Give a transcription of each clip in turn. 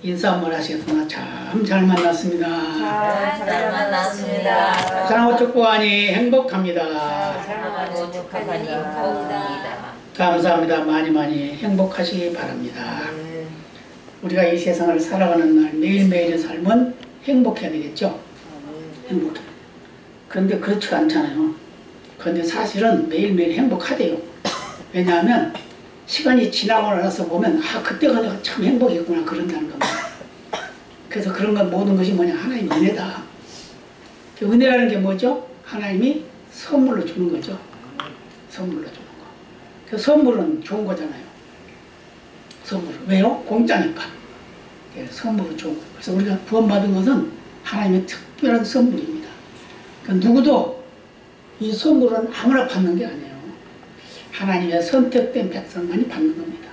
인사 한번 하시겠으나 참 잘 만났습니다. 잘 만났습니다. 사랑하고 축복하니 행복합니다. 사랑하고 축복하니 행복합니다. 감사합니다. 많이 많이 행복하시기 바랍니다. 우리가 이 세상을 살아가는 날 매일매일의 삶은 행복해야 되겠죠? 행복해. 그런데 그렇지가 않잖아요. 그런데 사실은 매일매일 행복하대요. 왜냐하면 시간이 지나고 나서 보면 그때가 내가 참 행복했구나 그런다는 겁니다. 그래서 그런 건 모든 것이 뭐냐, 하나님의 은혜다. 그 은혜라는 게 뭐죠? 하나님이 선물로 주는 거죠. 선물로 주는 거. 그 선물은 좋은 거잖아요. 선물. 왜요? 공짜니까. 선물은 좋은 거. 그래서 우리가 구원받은 것은 하나님의 특별한 선물입니다. 그러니까 누구도 이 선물은 아무나 받는 게 아니에요. 하나님의 선택된 백성만이 받는 겁니다.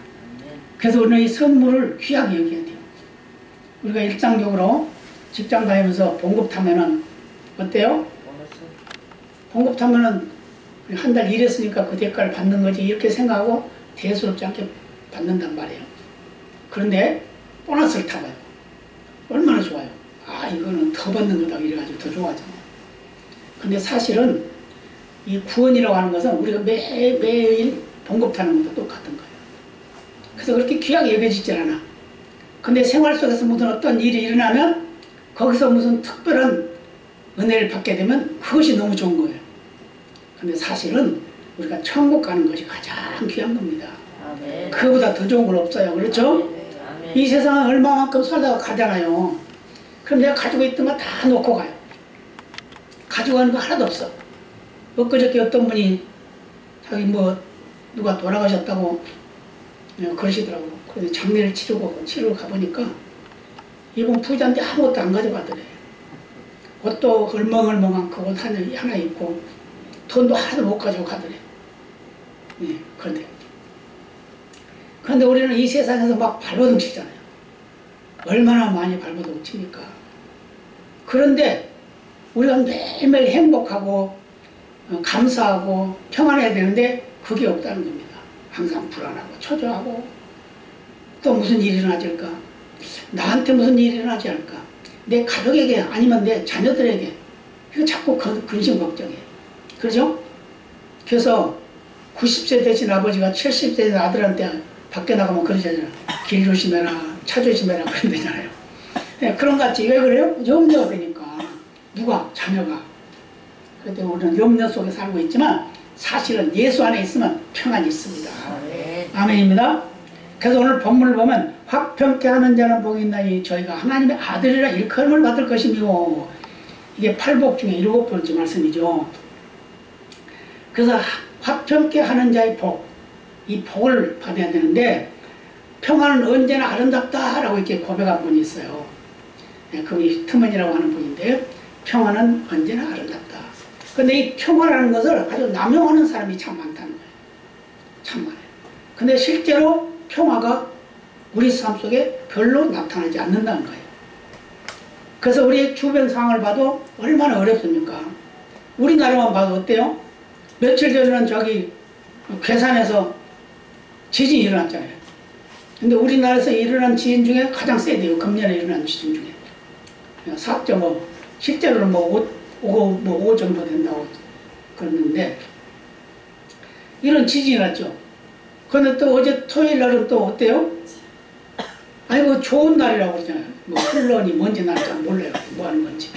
그래서 우리는 이 선물을 귀하게 여겨야 돼요. 우리가 일상적으로 직장 다니면서 봉급 타면은 어때요? 봉급 타면은 한 달 일했으니까 그 대가를 받는 거지 이렇게 생각하고 대수롭지 않게 받는단 말이에요. 그런데 보너스를 타봐요. 얼마나 좋아요. 이거는 더 받는 거다 이래가지고 더 좋아하잖아요. 근데 사실은 이 구원이라고 하는 것은 우리가 매일 봉급 타는 것도 똑같은 거예요. 그래서 그렇게 귀하게 여겨지질 않아. 근데 생활 속에서 무슨 어떤 일이 일어나면 거기서 무슨 특별한 은혜를 받게 되면 그것이 너무 좋은 거예요. 근데 사실은 우리가 천국 가는 것이 가장 귀한 겁니다. 아멘. 그거보다 더 좋은 건 없어요. 그렇죠? 아멘. 이 세상은 얼마만큼 살다가 가잖아요. 그럼 내가 가지고 있던 거 다 놓고 가요. 가지고 가는 거 하나도 없어. 엊그저께 어떤 분이 자기 누가 돌아가셨다고 그러시더라고. 그래서 장례를 치르러 가보니까 이분 부자인데 아무것도 안 가져가더래. 옷도 헐멍헐멍한 그 옷 하나 입고 돈도 하나도 못 가지고 가더래. 그런데 우리는 이 세상에서 막 발버둥 치잖아요. 얼마나 많이 발버둥 칩니까? 그런데 우리가 매일매일 행복하고 감사하고 평안해야 되는데 그게 없다는 겁니다. 항상 불안하고 초조하고 또 무슨 일이 일어나질까? 나한테 무슨 일이 일어나지 않을까? 내 가족에게 아니면 내 자녀들에게 이거 자꾸 근심 걱정해. 그렇죠? 그래서 90세 되신 아버지가 70세 된 아들한테 밖에 나가면 그러잖아요. 길 조심해라, 차 조심해라 그런다잖아요. 그런 것 같지. 왜 그래요? 염려가 되니까. 누가? 자녀가. 그런데 우리는 염려 속에 살고 있지만 사실은 예수 안에 있으면 평안이 있습니다. 아멘입니다. 그래서 오늘 본문을 보면 화평케 하는 자는 복이 있나니 저희가 하나님의 아들이라 일컬음을 받을 것이며, 이게 8복 중에 7번째 말씀이죠. 그래서 화평케 하는 자의 복, 이 복을 받아야 되는데 평안은 언제나 아름답다라고 이렇게 고백한 분이 있어요. 그분이 트먼이라고 하는 분인데 평안은 언제나 아름답다. 근데 이 평화라는 것을 아주 남용하는 사람이 참 많다는 거예요. 참 많아요. 근데 실제로 평화가 우리 삶 속에 별로 나타나지 않는다는 거예요. 그래서 우리 주변 상황을 봐도 얼마나 어렵습니까? 우리나라만 봐도 어때요? 며칠 전에는 저기 괴산에서 지진이 일어났잖아요. 근데 우리나라에서 일어난 지진 중에 가장 세대요. 금년에 일어난 지진 중에 4.5, 실제로는 5 정도 된다고 그랬는데 이런 지진이 났죠. 그런데 또 어제 토요일 날은 또 어때요? 아이고 좋은 날이라고 그러잖아요. 흘러니 뭔지 날 잘 몰라요. 뭐 하는 건지.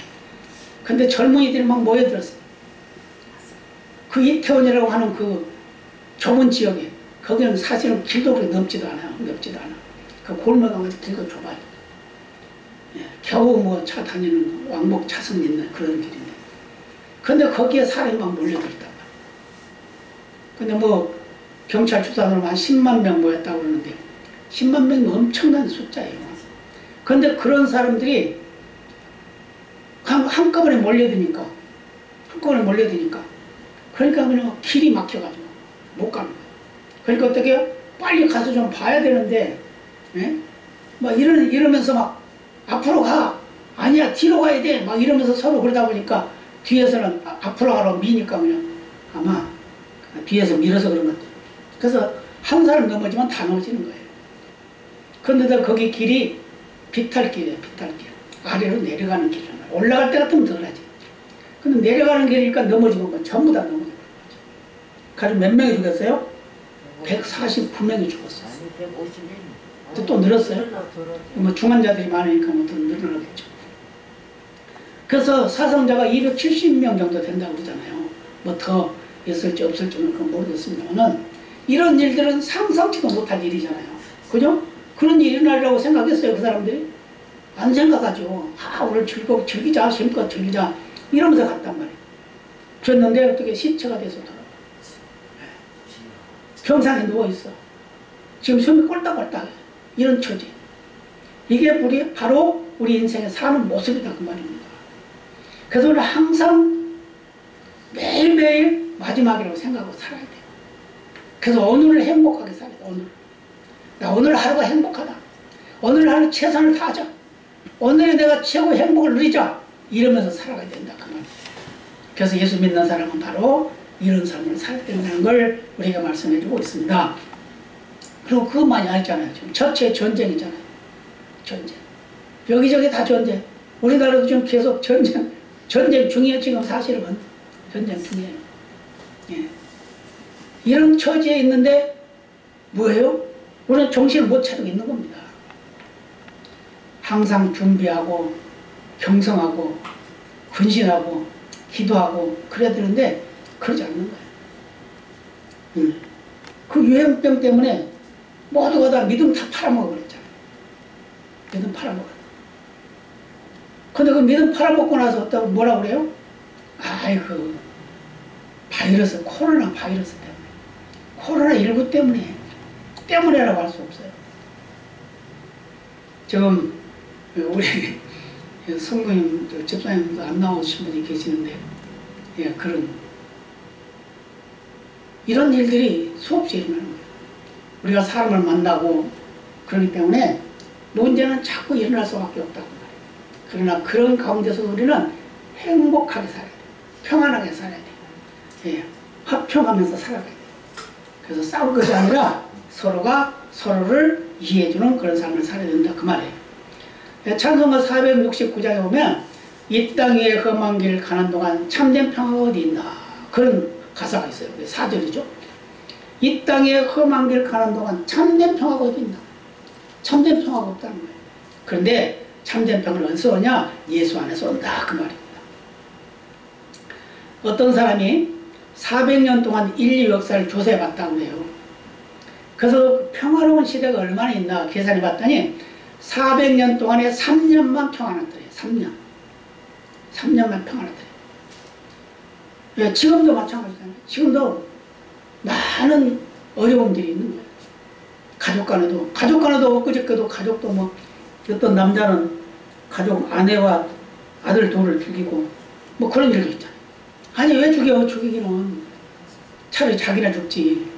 근데 젊은이들이 막 모여들었어요. 그 이태원이라고 하는 그 좁은 지역에, 거기는 사실은 길도 그렇게 넓지도 않아요. 그 골목은 길도 좁아요. 겨우 차 다니는 왕복 차선 있는 그런 길인데. 근데 거기에 사람이 막 몰려들었단 말이에요. 근데 경찰 추산으로 한 10만 명 모였다고 그러는데 10만 명이 엄청난 숫자예요. 그런데 그런 사람들이 한꺼번에 몰려드니까 그러니까 그냥 길이 막혀가지고 못 가는 거예요. 그러니까 어떻게 해요? 빨리 가서 좀 봐야 되는데 이러면서 막 앞으로 가, 아니야 뒤로 가야 돼 막 이러면서 서로 그러다 보니까 뒤에서는 앞으로 가라고 미니까 그냥 아마 뒤에서 밀어서 그런 것 같아요. 그래서 한 사람 넘어지면 다 넘어지는 거예요. 그런데 거기 길이 비탈길이에요. 비탈길. 아래로 내려가는 길이란 말이에요. 올라갈 때 같으면 덜하지. 근데 내려가는 길이니까 넘어지면 전부 다 넘어져요. 가지고 몇 명이 죽었어요? 149명이 죽었어요. 또 늘었어요? 뭐 중환자들이 많으니까 뭐 더 늘어나겠죠. 그래서 사상자가 270명 정도 된다고 그러잖아요. 뭐 더 있을지 없을지는 그건 모르겠습니다만 이런 일들은 상상치도 못할 일이잖아요. 그죠? 그런 일이 일어나리라고 생각했어요, 그 사람들이? 안 생각하죠. 아, 오늘 즐기자, 힘껏 즐기자. 이러면서 갔단 말이에요. 그랬는데 어떻게 시체가 돼서 돌아가요. 병상에 누워있어. 지금 숨이 꼴딱꼴딱. 이런 처지. 이게 바로 우리 인생에 사는 모습이다 그 말입니다. 그래서 우리는 항상 매일매일 마지막이라고 생각하고 살아야 돼요. 그래서 오늘을 행복하게 살아야 돼요. 오늘. 나 오늘 하루가 행복하다. 오늘 하루 최선을 다하자. 오늘에 내가 최고의 행복을 누리자. 이러면서 살아가야 된다 그 말입니다. 그래서 예수 믿는 사람은 바로 이런 삶을 살아야 된다는 걸 우리가 말씀해주고 있습니다. 그리고 그것만이 아니잖아요. 지금 전체 전쟁이잖아요. 전쟁. 여기저기 다 전쟁. 우리나라도 지금 계속 전쟁 중이에요. 지금 사실은 전쟁 중이에요. 예. 이런 처지에 있는데 뭐예요? 우리는 정신을 못 차리고 있는 겁니다. 항상 준비하고 경성하고 근신하고 기도하고 그래야 되는데 그러지 않는 거예요. 그 유행병 때문에 모두가 다 믿음 다 팔아먹어 버렸잖아요. 믿음 팔아먹어. 근데 그 믿음 팔아먹고 나서 어떻게 뭐라 그래요? 아이고 바이러스, 코로나 바이러스 때문에, 코로나19 때문에라고 할 수 없어요. 지금 우리 성도님, 집사님도 안 나오신 분이 계시는데, 예, 이런 일들이 수없이 일어나는 거예요. 우리가 사람을 만나고 그러기 때문에 문제는 자꾸 일어날 수밖에 없다고 말해요. 그러나 그런 가운데서 우리는 행복하게 살아야 돼요. 평안하게 살아야 돼요. 예, 화평하면서 살아가야 돼요. 그래서 싸울 것이 아니라 서로가 서로를 이해해주는 그런 삶을 살아야 된다 그 말이에요. 찬송가 469장에 보면 이 땅 위에 험한 길 가는 동안 참된 평화가 어디 있나 그런 가사가 있어요. 4절이죠. 이 땅에 험한 길 가는 동안 참된 평화가 어디 있나. 참된 평화가 없다는 거예요. 그런데 참된 평화를 어디서 오냐? 예수 안에서 온다 그 말입니다. 어떤 사람이 400년 동안 인류 역사를 조사해봤다고 해요. 그래서 평화로운 시대가 얼마나 있나 계산해봤더니 400년 동안에 3년만 평안했더래요. 3년만 평안했더래요. 예, 지금도 마찬가지잖아요. 지금도 많은 어려움들이 있는 거예요. 가족 간에도 엊그저께도 가족도 뭐 어떤 남자는 가족 아내와 아들 둘을 죽이고 뭐 그런 일도 있잖아요. 아니 왜 죽여? 죽이기는 차라리 자기나 죽지.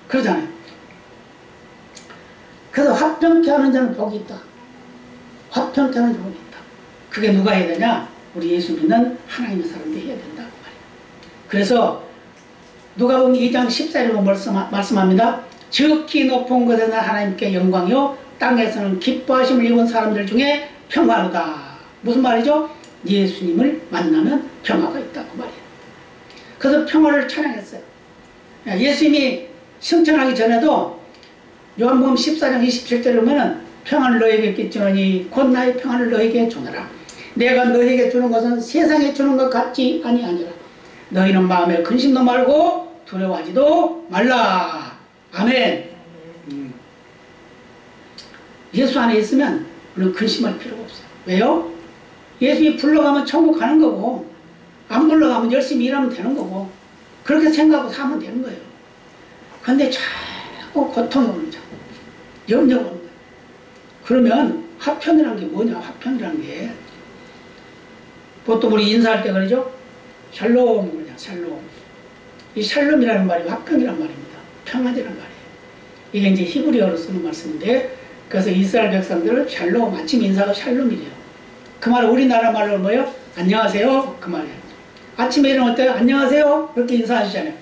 그러잖아요. 그래서 화평케 하는 자는 복이 있다. 화평케 하는 자는 복이 있다. 그게 누가 해야 되냐? 우리 예수 믿는 하나님의 사람들이 해야 된다고 말이에요. 그래서 누가복음 2장 14절로 말씀합니다. 지극히 높은 곳에는 하나님께 영광이요 땅에서는 기뻐하심을 입은 사람들 중에 평화로다. 무슨 말이죠? 예수님을 만나면 평화가 있다고 말이에요. 그래서 평화를 찬양했어요. 예수님이 승천하기 전에도 요한복음 14장 27절에 보면 평안을 너에게 끼치노니 곧 나의 평안을 너에게 주노라. 내가 너에게 주는 것은 세상에 주는 것 같지 아니하니라. 너희는 마음에 근심도 말고 두려워하지도 말라. 아멘. 예수 안에 있으면 우리는 근심할 필요가 없어요. 왜요? 예수님이 불러가면 천국 가는 거고 안 불러가면 열심히 일하면 되는 거고 그렇게 생각하고 살면 되는 거예요. 그런데 자꾸 고통이 오는 자 염려가 오는 거예요. 그러면 화평이라는 게 뭐냐? 화평이라는 게 보통 우리 인사할 때 그러죠? 샬롬 그러냐? 샬롬. 이 샬롬이라는 말이 화평이란 말입니다. 평안이란 말이에요. 이게 이제 히브리어로 쓰는 말씀인데 그래서 이스라엘 백성들은 샬롬, 아침 인사가 샬롬이래요. 그 말은 우리나라 말로 뭐예요? 안녕하세요. 그 말이에요. 아침에 일어날 때 안녕하세요. 그렇게 인사하시잖아요.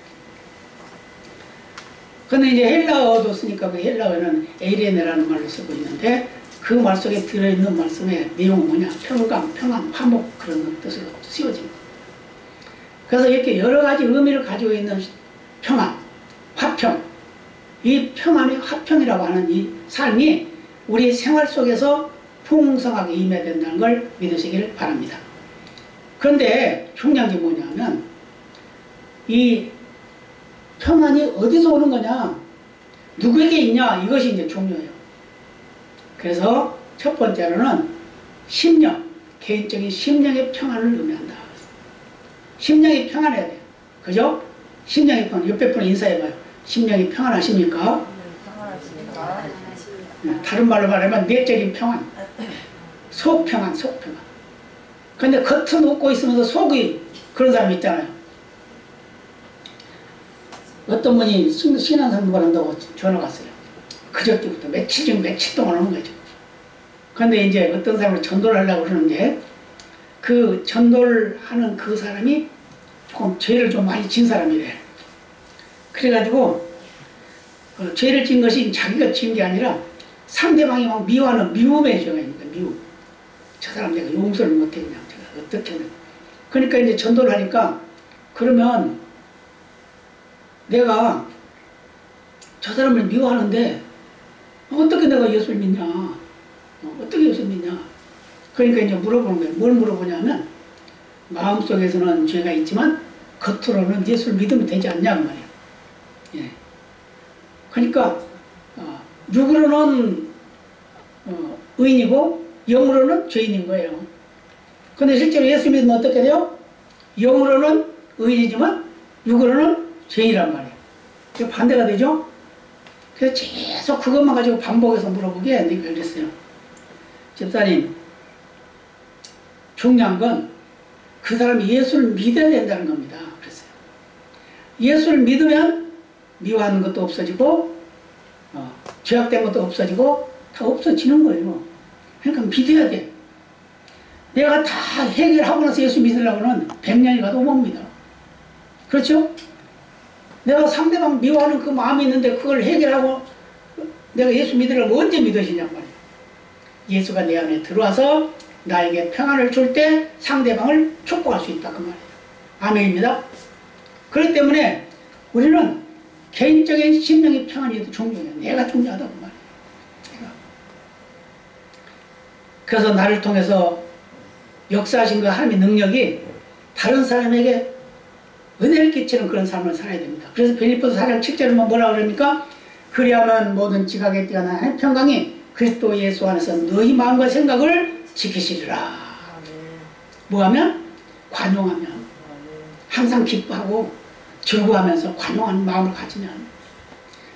근데 이제 헬라어도 쓰니까 그 헬라어에는 에이레네라는 말로 쓰고 있는데 그 말 속에 들어있는 말씀의 내용은 뭐냐? 평강, 평안, 화목 그런 뜻으로 쓰여집니다. 그래서 이렇게 여러 가지 의미를 가지고 있는 평안, 화평, 이 평안의 화평이라고 하는 이 삶이 우리 생활 속에서 풍성하게 임해야 된다는 걸 믿으시길 바랍니다. 그런데 중요한 게 뭐냐면 이 평안이 어디서 오는 거냐? 누구에게 있냐? 이것이 이제 중요해요. 그래서 첫 번째로는 심령, 개인적인 심령의 평안을 의미한다. 심령이 평안해야 돼요. 그죠? 심령이 평안. 옆에 분 인사해봐요. 심령이 평안하십니까? 평안하십니까? 다른 말로 말하면 내적인 평안. 속 평안, 속 평안. 근데 겉은 웃고 있으면서 속이 그런 사람이 있잖아요. 어떤 분이 신앙상담을 한다고 전화가 왔어요. 그저께부터 며칠 동안 오는 거죠. 근데 이제 어떤 사람을 전도를 하려고 그러는데 그 전도를 하는 그 사람이 조금 죄를 좀 많이 진 사람이래. 그래가지고 죄를 진 것이 자기가 진 게 아니라 상대방이 막 미워하는 미움의 죄가 있는 거야. 미움. 저 사람 내가 용서를 못해 그냥 제가 어떻게든. 그러니까 이제 전도를 하니까 그러면 내가 저 사람을 미워하는데 어떻게 내가 예수를 믿냐? 어떻게 예수를 믿냐? 그러니까 이제 물어보는 거예요. 뭘 물어보냐면 마음속에서는 죄가 있지만 겉으로는 예수를 믿으면 되지 않냐 그 말이에요. 예. 그러니까 육으로는 의인이고 영으로는 죄인인 거예요. 근데 실제로 예수 믿으면 어떻게 돼요? 영으로는 의인이지만 육으로는 죄인이란 말이에요. 그 반대가 되죠? 그래서 계속 그것만 가지고 반복해서 물어보게 내가 그랬어요. 집사님, 중요한 건 그 사람이 예수를 믿어야 된다는 겁니다. 그랬어요. 예수를 믿으면 미워하는 것도 없어지고 죄악된 것도 없어지고 다 없어지는 거예요. 그러니까 믿어야 돼. 내가 다 해결하고 나서 예수 믿으려고는 100년이 가도 못 믿어. 그렇죠? 내가 상대방 미워하는 그 마음이 있는데 그걸 해결하고 내가 예수 믿으려고 언제 믿으시냔 말이에요. 예수가 내 안에 들어와서 나에게 평안을 줄 때 상대방을 축복할 수 있다 그 말이에요. 아멘입니다. 그렇기 때문에 우리는 개인적인 심령의 평안이 중요해요. 내가 중요하다고 말이에요. 내가. 그래서 나를 통해서 역사하신 그 하나님의 능력이 다른 사람에게 은혜를 끼치는 그런 삶을 살아야 됩니다. 그래서 빌립보서 4장 7절에 뭐라고 그럽니까? 그리하면 모든 지각에 뛰어난 하나님의 평강이 그리스도 예수 안에서 너희 마음과 생각을 지키시리라. 뭐하면? 관용하면. 항상 기뻐하고 즐거워하면서 관용하는 마음을 가지면.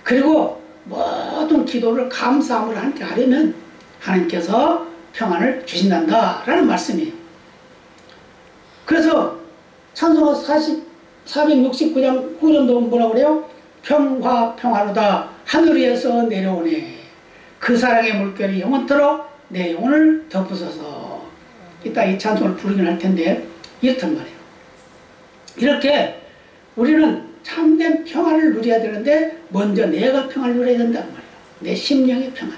그리고 모든 기도를 감사함으로 하나님께 하려면 하나님께서 평안을 주신단다 라는 말씀이에요. 그래서 찬송가 469장 9절도 뭐라고 그래요? 평화 평화로다 하늘 위에서 내려오네. 그 사랑의 물결이 영원토록 내 영혼을 덮으소서. 이따 이 찬송을 부르긴 할 텐데 이렇단 말이에요. 이렇게 우리는 참된 평안을 누려야 되는데 먼저 내가 평안을 누려야 된단 말이에요. 내 심령의 평안.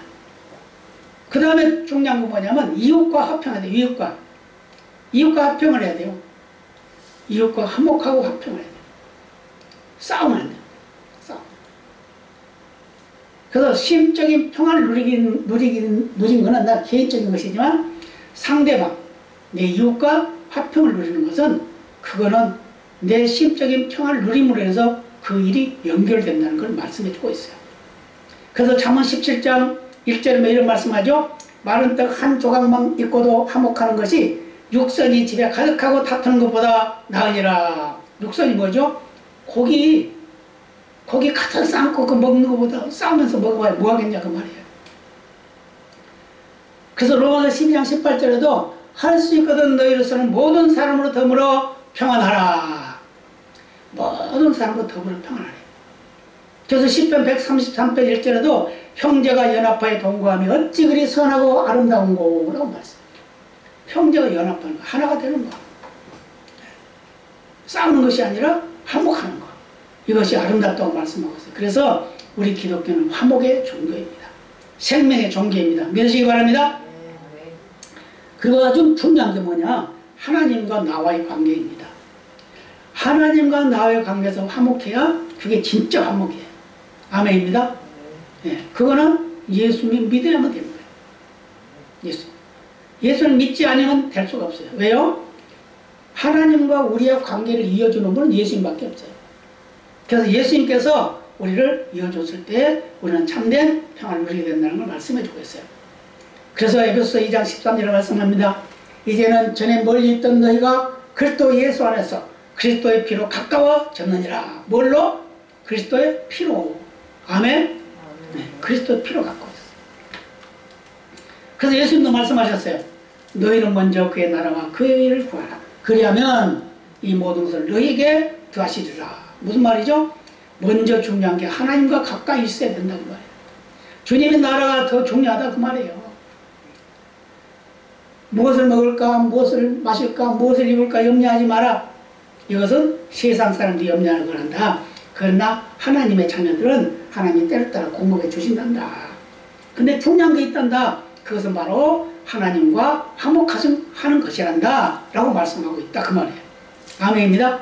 그 다음에 중요한 건 뭐냐면 이웃과 화평해야 돼요. 이웃과 화평을 해야 돼요. 이웃과 화목하고 화평을 해야 돼요. 싸우면 안 돼요. 싸움. 그래서 심적인 평안을 누린 거는 나 개인적인 것이지만 상대방, 내 이웃과 화평을 누리는 것은 그거는 내 심적인 평안을 누림으로 해서 그 일이 연결된다는 걸 말씀해 주고 있어요. 그래서 잠언 17장 1절에 이런 말씀하죠. 마른 떡 한 조각만 있고도 화목하는 것이 육선이 집에 가득하고 다투는 것보다 나으니라. 육선이 뭐죠? 고기 가득 삶고 그 먹는 것보다 싸우면서 먹어봐야 뭐 하겠냐 그 말이에요. 그래서 로마서 12장 18절에도 할 수 있거든 너희로서는 모든 사람으로 더불어 평안하라. 모든 사람으로 더불어 평안하라. 그래서 10편 133편 1절에도 형제가 연합하여 동거하며 어찌 그리 선하고 아름다운고 라고 말했어요. 형제가 연합하는 거, 하나가 되는 거. 싸우는 것이 아니라 화목하는 거. 이것이 아름답다고 말씀하고 있어요. 그래서 우리 기독교는 화목의 종교입니다. 생명의 종교입니다. 믿으시기 바랍니다. 그거가 좀 중요한 게 뭐냐? 하나님과 나와의 관계입니다. 하나님과 나와의 관계에서 화목해야 그게 진짜 화목이에요. 아멘입니다. 예, 그거는 예수님 믿어야만 되는 거예요. 예수를 믿지 않으면 될 수가 없어요. 왜요? 하나님과 우리의 관계를 이어주는 분은 예수님밖에 없어요. 그래서 예수님께서 우리를 이어줬을 때 우리는 참된 평안을 누리게 된다는 걸 말씀해 주고 있어요. 그래서 에베소서 2장 13절에 말씀합니다. 이제는 전에 멀리 있던 너희가 그리스도 예수 안에서 그리스도의 피로 가까워졌느니라. 뭘로? 그리스도의 피로. 아멘? 네, 그리스도의 피로 가까워졌어요. 그래서 예수님도 말씀하셨어요. 너희는 먼저 그의 나라와 그의 일을 구하라. 그리하면 이 모든 것을 너희에게 더하시리라. 무슨 말이죠? 먼저 중요한 게 하나님과 가까이 있어야 된다고 말이에요. 주님의 나라가 더 중요하다 그 말이에요. 무엇을 먹을까, 무엇을 마실까, 무엇을 입을까 염려하지 마라. 이것은 세상 사람들이 염려하는 걸 한다. 그러나 하나님의 자녀들은 하나님이 때를 따라 공급해 주신단다. 근데 중요한 게 있단다. 그것은 바로 하나님과 화목하는 것이란다 라고 말씀하고 있다 그 말이에요. 아멘입니다.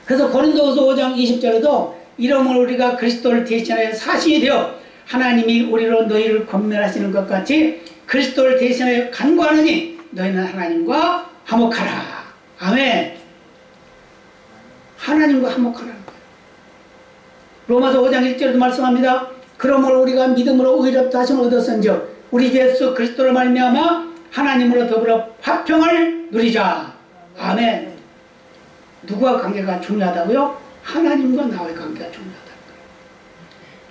그래서 고린도후서 5장 20절에도 이러므로 우리가 그리스도를 대신하여 사신이 되어 하나님이 우리로 너희를 권면하시는 것 같이 그리스도를 대신하여 간구하느니 너희는 하나님과 화목하라. 아멘. 하나님과 화목하라는 거예요. 로마서 5장 1절에도 말씀합니다. 그러므로 우리가 믿음으로 의롭다 하심을 얻었은즉 우리 예수 그리스도를 말미암아 하나님으로 더불어 화평을 누리자. 아멘. 누구와 관계가 중요하다고요? 하나님과 나와의 관계가 중요하다는 거예요.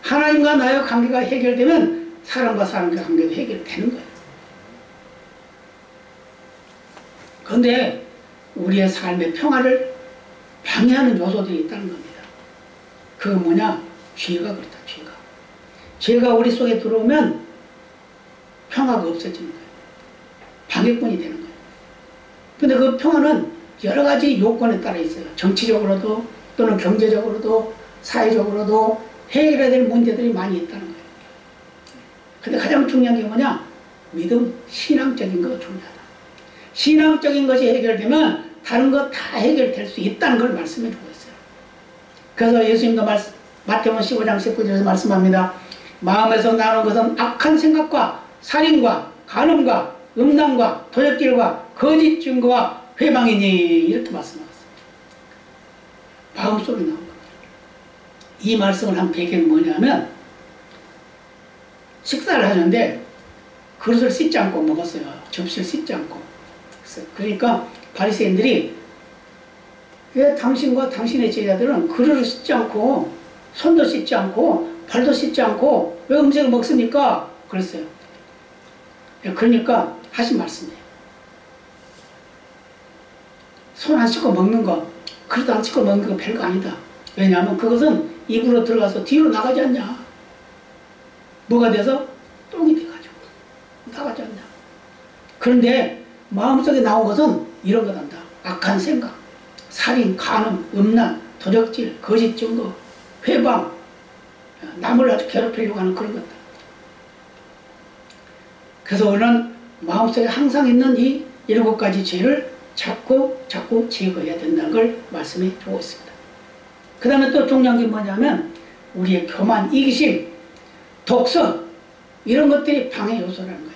하나님과 나의 관계가 해결되면 사람과 사람의 관계도 해결되는 거예요. 그런데 우리의 삶의 평화를 방해하는 요소들이 있다는 겁니다. 그건 뭐냐? 죄가 그렇다. 죄가 우리 속에 들어오면 평화가 없어지는 거예요. 방해꾼이 되는 거예요. 근데 그 평화는 여러 가지 요건에 따라 있어요. 정치적으로도 또는 경제적으로도 사회적으로도 해결해야 될 문제들이 많이 있다는 거예요. 근데 가장 중요한 게 뭐냐? 믿음, 신앙적인 거가 중요하다. 신앙적인 것이 해결되면 다른 거 다 해결될 수 있다는 걸 말씀해 주고 있어요. 그래서 예수님도 마태복음 15장 19절에서 말씀합니다. 마음에서 나오는 것은 악한 생각과 살인과 간음과 음란과 도적질과 거짓 증거와 회방이니 이렇게 말씀하셨습니다. 마음속에 나온 겁니다. 이 말씀을 한 배경이 뭐냐면 식사를 하는데 그릇을 씻지 않고 먹었어요. 접시를 씻지 않고. 그러니까 바리새인들이 왜 당신과 당신의 제자들은 그릇을 씻지 않고 손도 씻지 않고 발도 씻지 않고 왜 음식을 먹습니까? 그랬어요. 그러니까 하신 말씀이에요. 손 안 씻고 먹는 거, 그릇 안 씻고 먹는 거 별거 아니다. 왜냐하면 그것은 입으로 들어가서 뒤로 나가지 않냐. 뭐가 돼서? 똥이 돼가지고 나가지 않냐. 그런데 마음속에 나온 것은 이런 거단다. 악한 생각, 살인, 간음, 음란, 도적질, 거짓 증거, 회방, 남을 아주 괴롭히려고 하는 그런 것들. 그래서 우리는 마음속에 항상 있는 이 7가지 죄를 자꾸 제거해야 된다는 걸 말씀해 주고 있습니다. 그 다음에 또 중요한 게 뭐냐면 우리의 교만, 이기심, 독선 이런 것들이 방해 요소라는 거예요.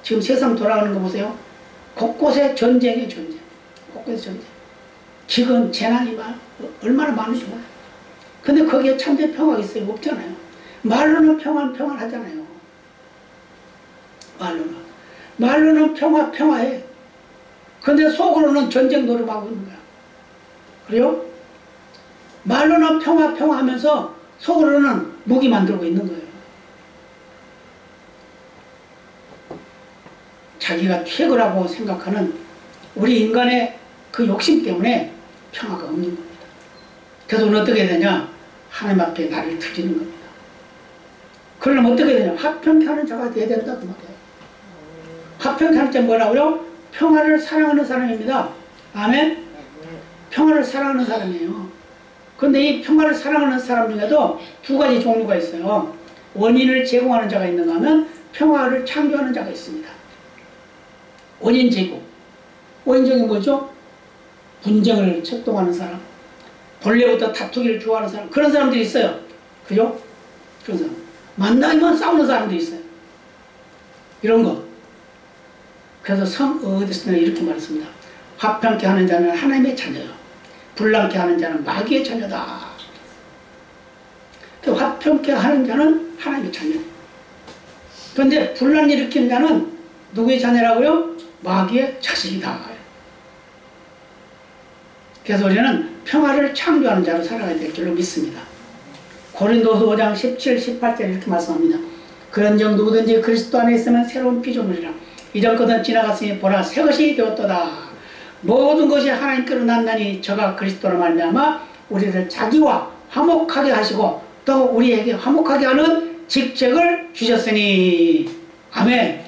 지금 세상 돌아가는 거 보세요. 곳곳에 전쟁의 전쟁, 곳곳에 전쟁. 지금 재난이 얼마나 많은지 몰라요. 근데 거기에 참된 평화가 있어요? 없잖아요. 말로는 평안하잖아요. 말로는 평화해. 근데 속으로는 전쟁 노름하고 있는 거야. 그래요? 말로는 평화하면서 속으로는 무기 만들고 있는 거예요. 자기가 최고라고 생각하는 우리 인간의 그 욕심 때문에 평화가 없는 겁니다. 그래서 오늘 어떻게 되냐? 하나님 앞에 나를 드리는 겁니다. 그러면 어떻게 되냐? 화평케 하는 자가 되어야 된다 그 말이에요. 화평케 하는 자 뭐라고요? 평화를 사랑하는 사람입니다. 아멘? 평화를 사랑하는 사람이에요. 그런데 이 평화를 사랑하는 사람 중에도 두 가지 종류가 있어요. 원인을 제공하는 자가 있는가 하면 평화를 창조하는 자가 있습니다. 원인 제공. 원인적인 뭐죠? 분쟁을策동하는 사람, 본래부터 다투기를 좋아하는 사람, 그런 사람들이 있어요. 그죠? 그런 사람. 만나기만 싸우는 사람도 있어요. 이런 거. 그래서 성 어거스틴은 이렇게 말했습니다. 화평케 하는 자는 하나님의 자녀요. 불난케 하는 자는 마귀의 자녀다. 화평케 하는 자는 하나님의 자녀. 그런데 분란 일으키는 자는 누구의 자녀라고요? 마귀의 자식이다. 그래서 우리는 평화를 창조하는 자로 살아가야 될 줄로 믿습니다. 고린도서 5장 17, 18절 이렇게 말씀합니다. 그런즉 누구든지 그리스도 안에 있으면 새로운 피조물이라. 이전 것은 지나갔으니 보라 새 것이 되었도다. 모든 것이 하나님께로 났나니 저가 그리스도로 말미암아 우리를 자기와 화목하게 하시고 또 우리에게 화목하게 하는 직책을 주셨으니. 아멘.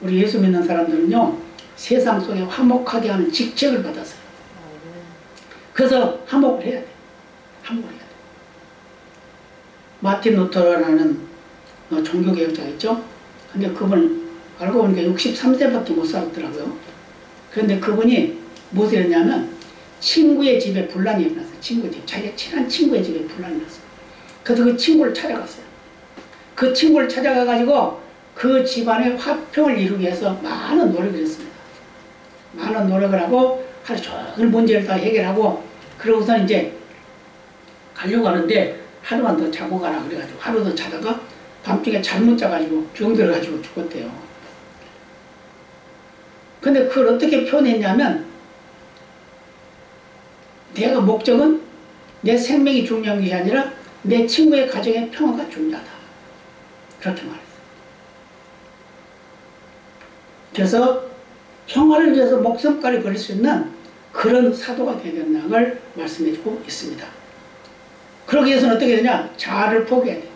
우리 예수 믿는 사람들은요, 세상 속에 화목하게 하는 직책을 받았어요. 그래서 화목을 해야 돼. 화목을 해야 돼. 마틴 루터라는 종교개혁자가 있죠. 근데 그분은 알고 보니까 63세밖에 못 살았더라고요. 그런데 그분이 무엇을 했냐면 친구의 집에 분란이 일어났어요. 친구 집. 자기가 친한 친구의 집에 분란이 일어났어요. 그래서 그 친구를 찾아갔어요. 그 친구를 찾아가가지고 그 집안의 화평을 이루기 위해서 많은 노력을 했습니다. 많은 노력을 하고 하루 종일 문제를 다 해결하고 그러고서 이제 가려고 하는데 하루만 더 자고 가라 그래가지고 하루 더 자다가 밤중에 잘못 자가지고 병 들어가지고 죽었대요. 근데 그걸 어떻게 표현했냐면 내가 목적은 내 생명이 중요한 것이 아니라 내 친구의 가정의 평화가 중요하다. 그렇게 말했어요. 그래서 평화를 위해서 목숨까지 버릴 수 있는 그런 사도가 되야 된다는 걸 말씀해주고 있습니다. 그러기 위해서는 어떻게 되냐? 자아를 포기해야 돼.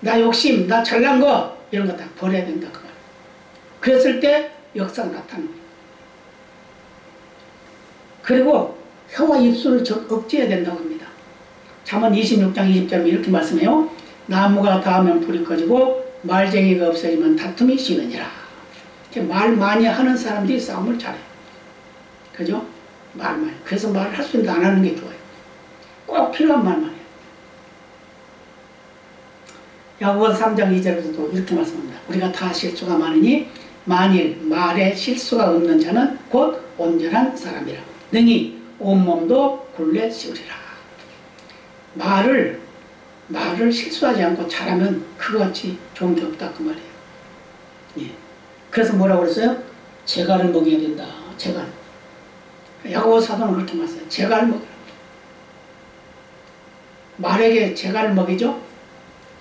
나 욕심, 나 잘난 거 이런 거 다 버려야 된다 그 말. 그랬을 때 역사가 나타나는 거예요. 그리고 혀와 입술을 억제해야 된다고 합니다. 잠언 26장 20절에 이렇게 말씀해요. 나무가 닿으면 불이 꺼지고 말쟁이가 없어지면 다툼이 식으니라. 말 많이 하는 사람들이 싸움을 잘해요. 그죠? 말 많이. 그래서 말을 할 수 있는데 안 하는 게 좋아요. 꼭 필요한 말만 해요. 야고보서 3장 2절에서도 이렇게 말씀합니다. 우리가 다 실수가 많으니 만일 말에 실수가 없는 자는 곧 온전한 사람이라. 능히 온몸도 굴레 씌우리라. 말을 실수하지 않고 잘하면 그것같이 좋은 게 없다 그 말이에요. 예. 그래서 뭐라고 그랬어요? 재갈을 먹여야 된다. 재갈. 야고보 사도는 그렇게 말했어요. 재갈을 먹여라. 말에게 재갈을 먹이죠?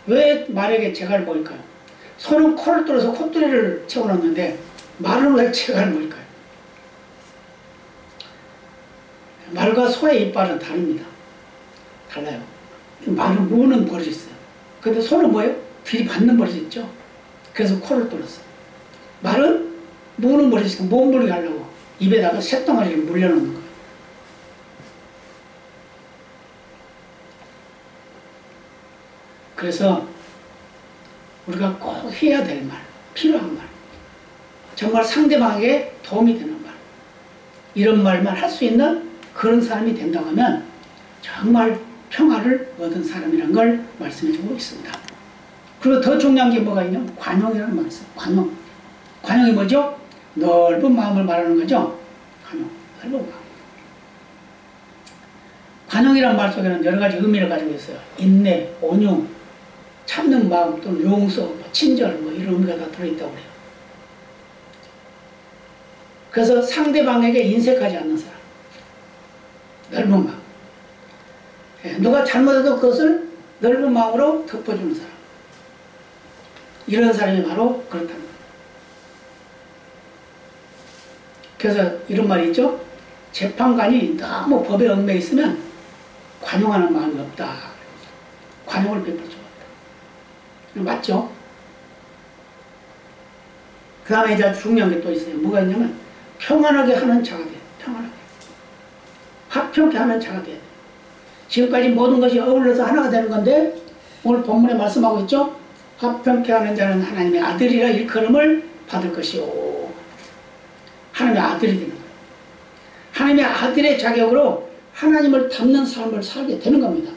왜 말에게 재갈을 먹일까요? 소는 코를 뚫어서 콧구리를 채워넣는데 말은 왜 재갈을 먹일까요? 말과 소의 이빨은 다릅니다. 달라요. 말은 무는 버릇이 있어요. 근데 소는 뭐예요? 들이받는 버릇이 있죠? 그래서 코를 뚫었어요. 말은 무는 버릇이 있으니까 못 물게 하려고 입에다가 새덩어리를 물려놓는 거예요. 그래서 우리가 꼭 해야 될 말, 필요한 말, 정말 상대방에게 도움이 되는 말, 이런 말만 할 수 있는 그런 사람이 된다고 하면 정말 평화를 얻은 사람이라는 걸 말씀해주고 있습니다. 그리고 더 중요한 게 뭐가 있냐면 관용이라는 말이 있어요. 관용. 관용이 뭐죠? 넓은 마음을 말하는 거죠. 관용. 넓은 마음. 관용이라는 말 속에는 여러 가지 의미를 가지고 있어요. 인내, 온유, 참는 마음 또는 용서, 친절 이런 의미가 다 들어있다고 그래요. 그래서 상대방에게 인색하지 않는 사람. 넓은 마음. 누가 잘못해도 그것을 넓은 마음으로 덮어주는 사람. 이런 사람이 바로 그렇다는 거예요. 그래서 이런 말이 있죠. 재판관이 너무 법에 얽매여 있으면 관용하는 마음이 없다. 관용을 베풀 수가 없다. 맞죠? 그 다음에 이제 중요한 게 또 있어요. 뭐가 있냐면 평안하게 하는 자가 돼요. 평안하게. 화평케 하는 자가 돼야 돼요. 지금까지 모든 것이 어울려서 하나가 되는 건데 오늘 본문에 말씀하고 있죠. 화평케 하는 자는 하나님의 아들이라 일컬음을 받을 것이요. 하나님의 아들이 되는 거예요. 하나님의 아들의 자격으로 하나님을 닮는 삶을 살게 되는 겁니다.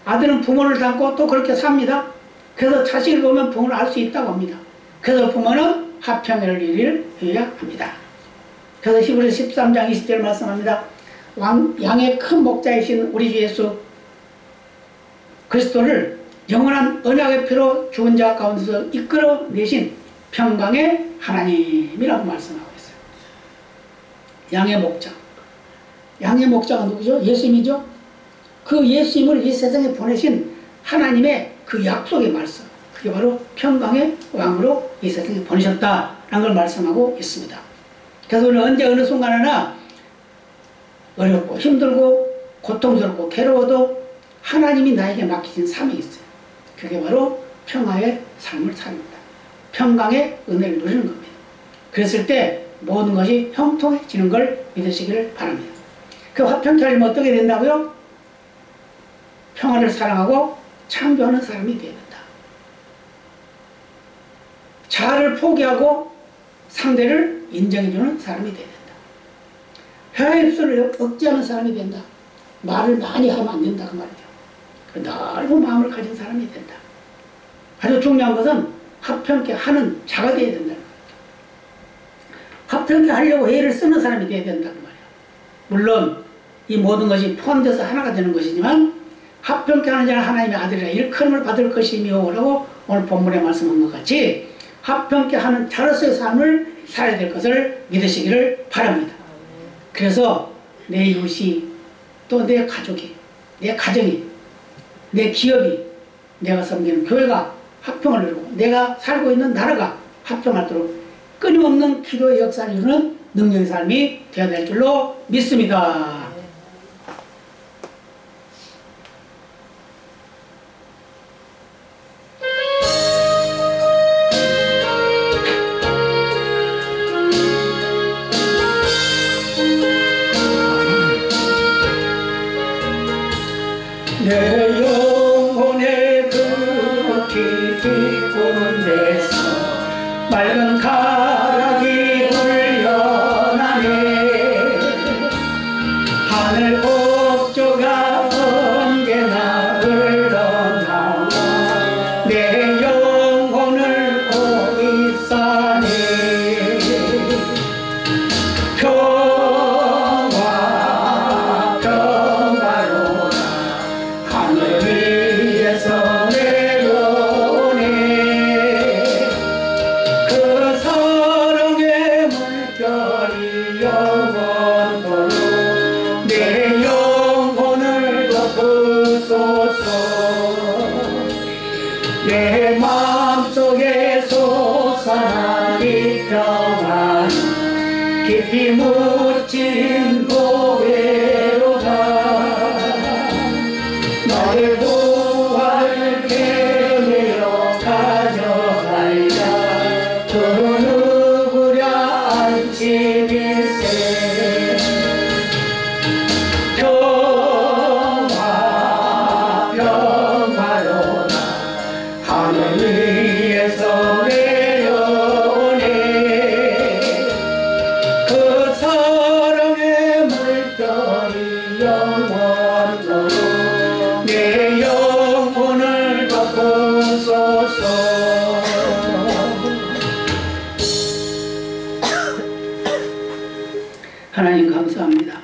아들은 부모를 닮고 또 그렇게 삽니다. 그래서 자식을 보면 부모를 알 수 있다고 합니다. 그래서 부모는 화평을 이루어야 합니다. 그래서 히브리서 13장 20절 말씀합니다. 양의 큰 목자이신 우리 주 예수 그리스도를 영원한 언약의 피로 죽은 자 가운데서 이끌어내신 평강의 하나님이라고 말씀하고 있어요. 양의 목자. 양의 목자가 누구죠? 예수님이죠. 그 예수님을 이 세상에 보내신 하나님의 그 약속의 말씀, 그게 바로 평강의 왕으로 이 세상에 보내셨다라는 걸 말씀하고 있습니다. 그래서 우리는 언제 어느 순간에나 어렵고 힘들고 고통스럽고 괴로워도 하나님이 나에게 맡기신 삶이 있어요. 그게 바로 평화의 삶을 삽니다. 평강의 은혜를 누리는 겁니다. 그랬을 때 모든 것이 형통해지는 걸 믿으시기를 바랍니다. 그 화평케 하려면 어떻게 된다고요? 평화를 사랑하고 창조하는 사람이 되어야 된다. 자아를 포기하고 상대를 인정해주는 사람이 되어야 된다. 혀의 입술을 억제하는 사람이 된다. 말을 많이 하면 안 된다 그 말이죠. 넓은 마음을 가진 사람이 된다. 아주 중요한 것은 화평케 하는 자가 되어야 된다. 화평케 하려고 애를 쓰는 사람이 되어야 된다 그 말이야. 물론 이 모든 것이 포함돼서 하나가 되는 것이지만 화평케 하는 자는 하나님의 아들이라 일컬음을 받을 것이며 라고 오늘 본문에 말씀한 것 같이 화평케 하는 자로서의 삶을 살아야 될 것을 믿으시기를 바랍니다. 그래서 내 이웃이 또 내 가족이 내 가정이 내 기업이 내가 섬기는 교회가 화평을 이루고 내가 살고 있는 나라가 화평하도록 끊임없는 기도의 역사를 이루는 능력의 삶이 되어야 될 줄로 믿습니다. 내 영혼의 그 깊은 데서 맑은 가락이 불려나네. 하늘 복조가 언제나 흘러나와 내 영혼을 고이 싸네. 평화 평화로라 하늘 위에서 내려오네. 그 사랑의 물결이 영원토록 내 영혼을 덮으소서. 내 마음속에 솟아난 이 평안 깊이 묻힌 고개로다. 나의 부활을 깨매어 가져갈자. 그 누구랴 안심일세. 평화 평화로다 하늘 위에서 내려오네. 그 사랑의 물결이 영원토록 내 영혼을 덮으소서. 하나님 감사합니다.